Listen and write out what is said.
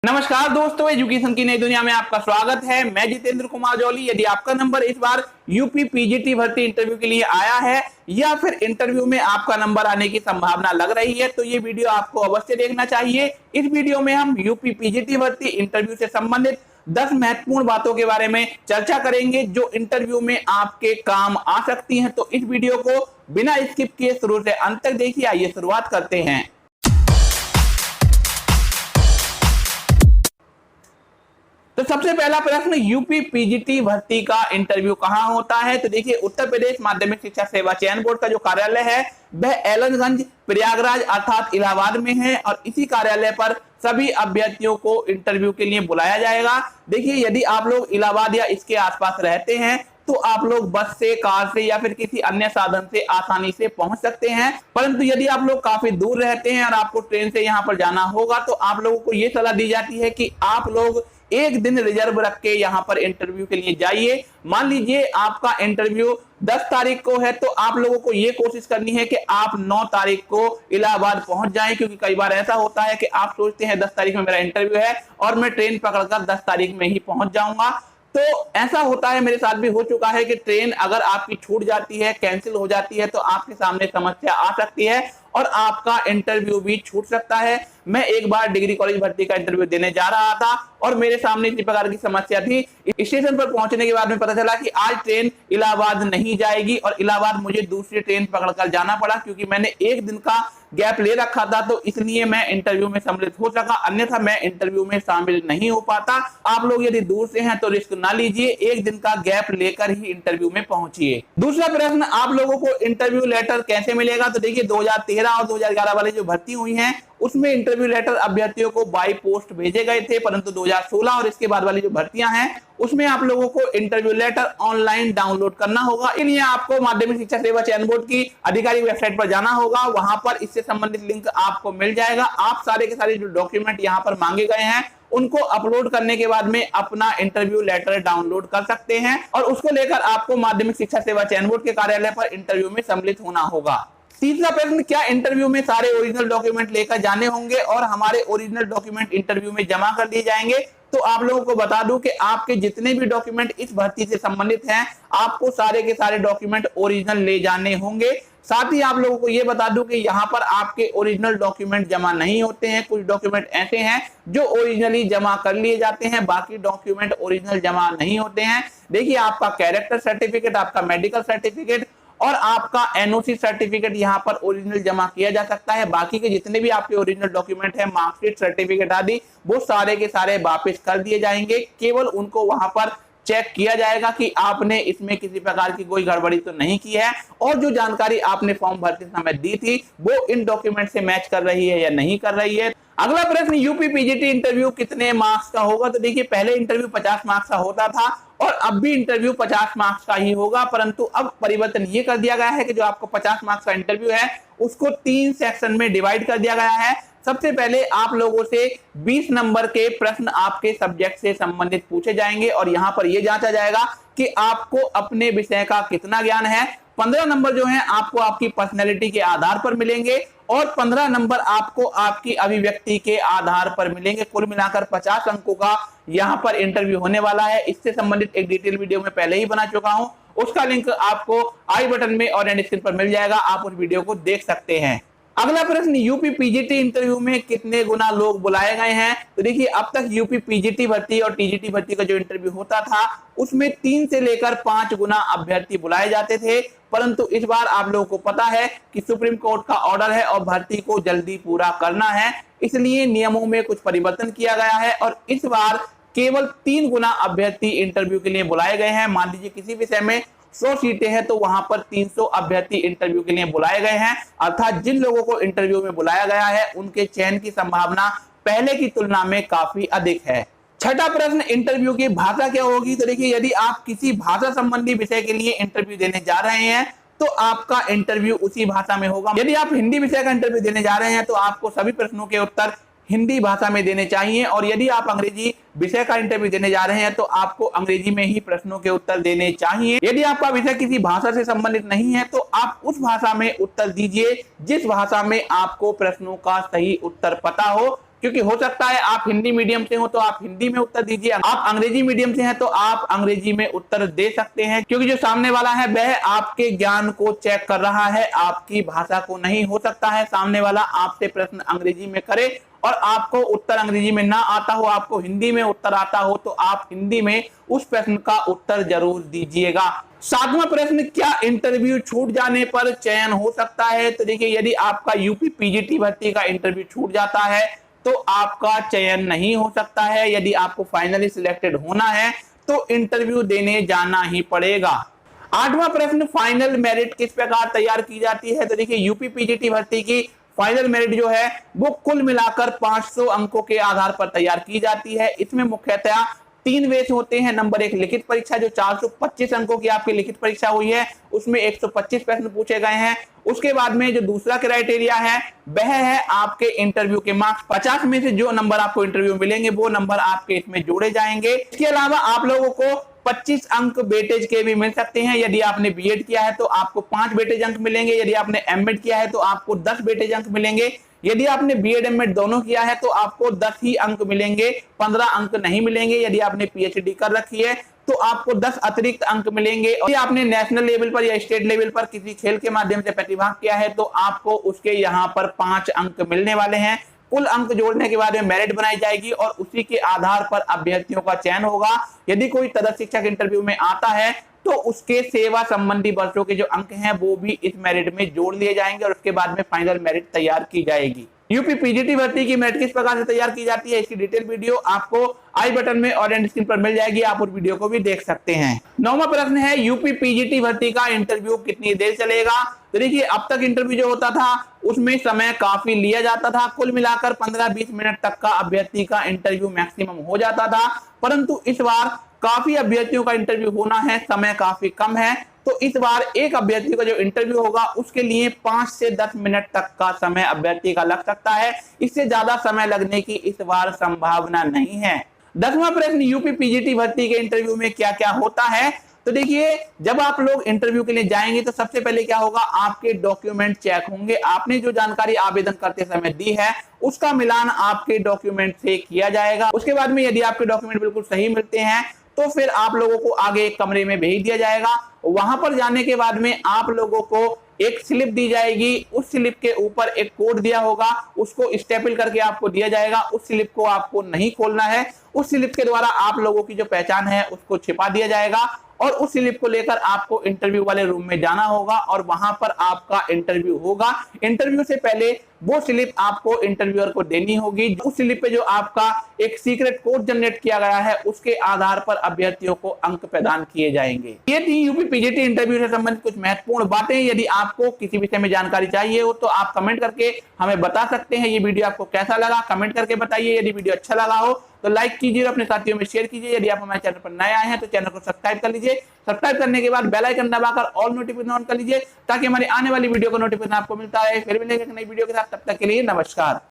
नमस्कार दोस्तों, एजुकेशन की नई दुनिया में आपका स्वागत है। मैं जितेंद्र कुमार जौली। यदि आपका नंबर इस बार यूपी पीजीटी भर्ती इंटरव्यू के लिए आया है या फिर इंटरव्यू में आपका नंबर आने की संभावना लग रही है तो ये वीडियो आपको अवश्य देखना चाहिए। इस वीडियो में हम यूपी पीजीटी भर्ती इंटरव्यू से संबंधित 10 महत्वपूर्ण बातों के बारे में चर्चा करेंगे जो इंटरव्यू में आपके काम आ सकती हैं। तो इस वीडियो को बिना स्किप किए शुरू से अंत तक देखिए। आइए शुरुआत करते हैं। तो सबसे पहला प्रश्न, यूपी पीजीटी भर्ती का इंटरव्यू कहां होता है? तो देखिए, उत्तर प्रदेश माध्यमिक शिक्षा सेवा चयन बोर्ड का जो कार्यालय है वह एलनगंज प्रयागराज अर्थात इलाहाबाद में है और इसी कार्यालय पर सभी अभ्यर्थियों को इंटरव्यू के लिए बुलाया जाएगा। देखिए, यदि आप लोग इलाहाबाद या इसके आसपास रहते हैं तो आप लोग बस से, कार से या फिर किसी अन्य साधन से आसानी से पहुंच सकते हैं। परंतु यदि आप लोग काफी दूर रहते हैं और आपको ट्रेन से यहां पर जाना होगा तो आप लोगों को यह सलाह दी जाती है कि आप लोग एक दिन रिजर्व रख के यहां पर इंटरव्यू के लिए जाइए। मान लीजिए आपका इंटरव्यू 10 तारीख को है तो आप लोगों को यह कोशिश करनी है कि आप 9 तारीख को इलाहाबाद पहुंच जाएं, क्योंकि कई बार ऐसा होता है कि आप सोचते हैं 10 तारीख में मेरा इंटरव्यू है और मैं ट्रेन पकड़कर 10 तारीख में ही पहुंच जाऊंगा। तो ऐसा होता है, मेरे साथ भी हो चुका है कि ट्रेन अगर आपकी छूट जाती है, कैंसिल हो जाती है तो आपके सामने समस्या आ सकती है और आपका इंटरव्यू भी छूट सकता है। मैं एक बार डिग्री कॉलेज भर्ती का इंटरव्यू देने जा रहा था और मेरे सामने इसी प्रकार की समस्या थी। स्टेशन पर पहुंचने के बाद में पता चला कि आज ट्रेन इलाहाबाद नहीं जाएगी और इलाहाबाद मुझे दूसरी ट्रेन पकड़कर जाना पड़ा, क्योंकि मैंने एक दिन का गैप ले रखा था तो इसलिए मैं इंटरव्यू में सम्मिलित हो सका, अन्यथा मैं इंटरव्यू में शामिल नहीं हो पाता। आप लोग यदि दूर से हैं तो रिस्क ना लीजिए, एक दिन का गैप लेकर ही इंटरव्यू में पहुंचिए। दूसरा प्रश्न, आप लोगों को इंटरव्यू लेटर कैसे मिलेगा? तो देखिए, 2013 और 2011 वाली जो भर्ती हुई है उसमें इंटरव्यू लेटर अभ्यर्थियों को बाई पोस्ट भेजे गए थे, परंतु 2016 और इसके बाद वाली जो भर्तियां हैं उसमें आप लोगों को इंटरव्यू लेटर ऑनलाइन डाउनलोड करना होगा। इसलिए आपको माध्यमिक शिक्षा सेवा चयन बोर्ड की आधिकारिक वेबसाइट पर जाना होगा, वहां पर इससे संबंधित लिंक आपको मिल जाएगा। आप सारे के सारे जो डॉक्यूमेंट यहां पर मांगे गए हैं उनको अपलोड करने के बाद में अपना इंटरव्यू लेटर डाउनलोड कर सकते हैं और उसको लेकर आपको माध्यमिक शिक्षा सेवा चयन बोर्ड के कार्यालय पर इंटरव्यू में सम्मिलित होना होगा। तीसरा प्रश्न, क्या इंटरव्यू में सारे ओरिजिनल डॉक्यूमेंट लेकर जाने होंगे और हमारे ओरिजिनल डॉक्यूमेंट इंटरव्यू में जमा कर दिए जाएंगे? तो आप लोगों को बता दूं कि आपके जितने भी डॉक्यूमेंट इस भर्ती से संबंधित हैं आपको सारे के सारे डॉक्यूमेंट ओरिजिनल ले जाने होंगे। साथ ही आप लोगों को यह बता दूं कि यहाँ पर आपके ओरिजिनल डॉक्यूमेंट जमा नहीं होते हैं। कुछ डॉक्यूमेंट ऐसे हैं जो ओरिजिनली जमा कर लिए जाते हैं, बाकी डॉक्यूमेंट ओरिजिनल जमा नहीं होते हैं। देखिए, आपका कैरेक्टर सर्टिफिकेट, आपका मेडिकल सर्टिफिकेट और आपका एनओसी सर्टिफिकेट यहाँ पर ओरिजिनल जमा किया जा सकता है। बाकी के जितने भी आपके ओरिजिनल डॉक्यूमेंट है, मार्कशीट, सर्टिफिकेट आदि, वो सारे के सारे वापस कर दिए जाएंगे। केवल उनको वहां पर चेक किया जाएगा कि आपने इसमें किसी प्रकार की कोई गड़बड़ी तो नहीं की है और जो जानकारी आपने फॉर्म भरते समय दी थी वो इन डॉक्यूमेंट से मैच कर रही है या नहीं कर रही है। अगला प्रश्न, यूपी पीजीटी इंटरव्यू कितने मार्क्स का होगा? तो देखिए, पहले इंटरव्यू 50 मार्क्स का होता था और अब भी इंटरव्यू 50 मार्क्स का ही होगा, परंतु अब परिवर्तन ये कर दिया गया है कि जो आपको 50 मार्क्स का इंटरव्यू है उसको 3 सेक्शन में डिवाइड कर दिया गया है। सबसे पहले आप लोगों से 20 नंबर के प्रश्न आपके सब्जेक्ट से संबंधित पूछे जाएंगे और यहां पर यह जांचा जाएगा कि आपको अपने विषय का कितना ज्ञान है। 15 नंबर जो है आपको आपकी पर्सनैलिटी के आधार पर मिलेंगे और 15 नंबर आपको आपकी अभिव्यक्ति के आधार पर मिलेंगे। कुल मिलाकर 50 अंकों का यहां पर इंटरव्यू होने वाला है। इससे संबंधित एक डिटेल वीडियो में पहले ही बना चुका हूं, उसका लिंक आपको आई बटन में और एंड स्क्रीन पर मिल जाएगा, आप उस वीडियो को देख सकते हैं। अगला प्रश्न, यूपी पीजीटी इंटरव्यू में कितने गुना लोग बुलाए गए हैं? तो देखिए, अब तक यूपी पीजीटी भर्ती और टीजीटी भर्ती का जो इंटरव्यू होता था उसमें 3 से लेकर 5 गुना अभ्यर्थी बुलाए जाते थे, परंतु इस बार आप लोगों को पता है कि सुप्रीम कोर्ट का ऑर्डर है और भर्ती को जल्दी पूरा करना है, इसलिए नियमों में कुछ परिवर्तन किया गया है और इस बार केवल 3 गुना अभ्यर्थी इंटरव्यू के लिए बुलाए गए हैं। मान लीजिए किसी विषय में 100 सीटें हैं तो वहां पर 300 अभ्यर्थी इंटरव्यू के लिए बुलाए गए हैं, अर्थात जिन लोगों को इंटरव्यू में बुलाया गया है उनके चयन की संभावना पहले की तुलना में काफी अधिक है। छठा प्रश्न, इंटरव्यू की भाषा क्या होगी? तो देखिए, यदि आप किसी भाषा संबंधी विषय के लिए इंटरव्यू देने जा रहे हैं तो आपका इंटरव्यू उसी भाषा में होगा। यदि आप हिंदी विषय का इंटरव्यू देने जा रहे हैं तो आपको सभी प्रश्नों के उत्तर हिंदी भाषा में देने चाहिए और यदि आप अंग्रेजी विषय का इंटरव्यू देने जा रहे हैं तो आपको अंग्रेजी में ही प्रश्नों के उत्तर देने चाहिए। यदि आपका विषय किसी भाषा से संबंधित नहीं है तो आप उस भाषा में उत्तर दीजिए जिस भाषा में आपको प्रश्नों का सही उत्तर पता हो। क्योंकि हो सकता है आप हिंदी मीडियम से हो तो आप हिंदी में उत्तर दीजिए, आप अंग्रेजी मीडियम से हैं तो आप अंग्रेजी में उत्तर दे सकते हैं, क्योंकि जो सामने वाला है वह आपके ज्ञान को चेक कर रहा है, आपकी भाषा को नहीं। हो सकता है सामने वाला आपसे प्रश्न अंग्रेजी में करे और आपको उत्तर अंग्रेजी में ना आता हो, आपको हिंदी में उत्तर आता हो, तो आप हिंदी में उस प्रश्न का उत्तर जरूर दीजिएगा। 7वां प्रश्न, क्या इंटरव्यू छूट जाने पर चयन हो सकता है? तो देखिए, यदि आपका यूपी पीजीटी भर्ती का इंटरव्यू छूट जाता है तो आपका चयन नहीं हो सकता है। यदि आपको फाइनली सिलेक्टेड होना है तो इंटरव्यू देने जाना ही पड़ेगा। 8वां प्रश्न, फाइनल मेरिट किस प्रकार तैयार की जाती है? तो देखिए, यूपी पीजीटी भर्ती की फाइनल मेरिट जो है वो कुल मिलाकर 500 अंकों के आधार पर तैयार की जाती है। इसमें मुख्यतः 3 वेज होते हैं। नंबर 1 लिखित परीक्षा, जो 425 अंकों की आपकी लिखित परीक्षा हुई है, उसमें 125 प्रश्न पूछे गए हैं। उसके बाद में जो दूसरा क्राइटेरिया है वह है आपके इंटरव्यू के मार्क्स। 50 में से जो नंबर आपको इंटरव्यू मिलेंगे वो नंबर आपके इसमें जोड़े जाएंगे। इसके अलावा आप लोगों को 25 अंक वेटेज के भी मिल सकते हैं। यदि आपने बीएड किया है तो आपको 5 वेटेज अंक मिलेंगे, यदि आपने एमएड किया है तो आपको 10 वेटेज अंक मिलेंगे, यदि आपने बीएड एमएड दोनों किया है तो आपको 10 ही अंक मिलेंगे, 15 अंक नहीं मिलेंगे। यदि आपने पीएचडी कर रखी है तो आपको 10 अतिरिक्त अंक मिलेंगे। और यदि आपने नेशनल लेवल पर या स्टेट लेवल पर किसी खेल के माध्यम से प्रतिभाग किया है तो आपको उसके यहाँ पर 5 अंक मिलने वाले हैं। कुल अंक जोड़ने के बाद में मेरिट बनाई जाएगी और उसी के आधार पर अभ्यर्थियों का चयन होगा। यदि कोई तदर्थ शिक्षक इंटरव्यू में आता है तो उसके सेवा संबंधी वर्षों के जो अंक हैं वो भी इस मेरिट में जोड़ लिए जाएंगे और उसके बाद में फाइनल मेरिट तैयार की जाएगी। यूपी पीजीटी भर्ती की मेरिट किस प्रकार से तैयार की जाती है, इसकी डिटेल वीडियो आपको आई बटन में और एंड स्क्रीन पर मिल जाएगी, आप उस वीडियो को भी देख सकते हैं। 9वां प्रश्न है, यूपी पीजीटी भर्ती का इंटरव्यू कितनी देर चलेगा? तो देखिए, अब तक इंटरव्यू जो होता था उसमें समय काफी लिया जाता था। कुल मिलाकर 15-20 मिनट तक का अभ्यर्थी का इंटरव्यू मैक्सिमम हो जाता था, परंतु इस बार काफी अभ्यर्थियों का इंटरव्यू होना है, समय काफी कम है, तो इस बार एक अभ्यर्थी का जो इंटरव्यू होगा उसके लिए 5 से 10 मिनट तक का समय अभ्यर्थी का लग सकता है। इससे ज्यादा समय लगने की इस बार संभावना नहीं है। 10वां प्रश्न, यूपी पीजीटी भर्ती के इंटरव्यू में क्या क्या होता है? तो देखिए, जब आप लोग इंटरव्यू के लिए जाएंगे तो सबसे पहले क्या होगा, आपके डॉक्यूमेंट चेक होंगे। आपने जो जानकारी आवेदन करते समय दी है उसका मिलान आपके डॉक्यूमेंट से किया जाएगा। उसके बाद में यदि आपके डॉक्यूमेंट बिल्कुल सही मिलते हैं तो फिर आप लोगों को आगे एक कमरे में भेज दिया जाएगा। वहां पर जाने के बाद में आप लोगों को एक स्लिप दी जाएगी, उस स्लिप के ऊपर एक कोड दिया होगा, उसको स्टेपल करके आपको दिया जाएगा। उस स्लिप को आपको नहीं खोलना है, उस स्लिप के द्वारा आप लोगों की जो पहचान है उसको छिपा दिया जाएगा और उस स्लिप को लेकर आपको इंटरव्यू वाले रूम में जाना होगा और वहां पर आपका इंटरव्यू होगा। इंटरव्यू से पहले वो स्लिप आपको इंटरव्यूअर को देनी होगी। उस स्लिप पे जो आपका एक सीक्रेट कोड जनरेट किया गया है उसके आधार पर अभ्यर्थियों को अंक प्रदान किए जाएंगे। ये थी यूपी पीजीटी इंटरव्यू से संबंधित कुछ महत्वपूर्ण बातें। यदि आपको किसी विषय में जानकारी चाहिए हो तो आप कमेंट करके हमें बता सकते हैं। ये वीडियो आपको कैसा लगा कमेंट करके बताइए। यदि वीडियो अच्छा लगा हो तो लाइक कीजिए और अपने साथियों में शेयर कीजिए। यदि आप हमारे चैनल पर नए आए हैं तो चैनल को सब्सक्राइब कर लीजिए। सब्सक्राइब करने के बाद बेल आइकन दबाकर ऑल नोटिफिकेशन ऑन कर लीजिए ताकि हमारी आने वाली वीडियो का नोटिफिकेशन आपको मिलता रहे। फिर मिलेंगे एक नई वीडियो के साथ, तब तक के लिए नमस्कार।